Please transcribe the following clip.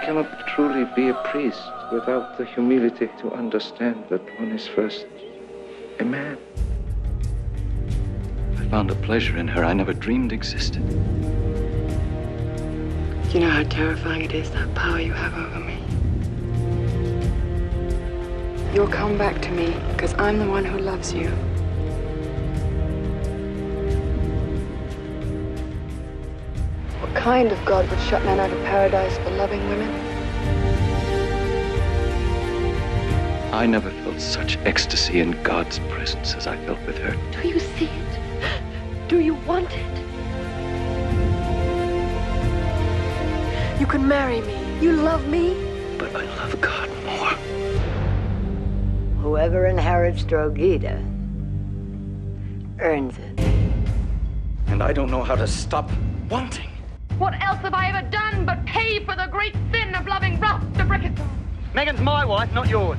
cannot truly be a priest without the humility to understand that one is first a man. I found a pleasure in her I never dreamed existed. Do you know how terrifying it is, that power you have over me? You'll come back to me because I'm the one who loves you. What kind of God would shut men out of paradise for loving women? I never felt such ecstasy in God's presence as I felt with her. Do you see it? Do you want it? You can marry me. You love me? But I love God more. Whoever inherits Drogheda earns it. And I don't know how to stop wanting. What else have I ever done but pay for the great sin of loving Ralph de Brickett's? Megan's my wife, not yours.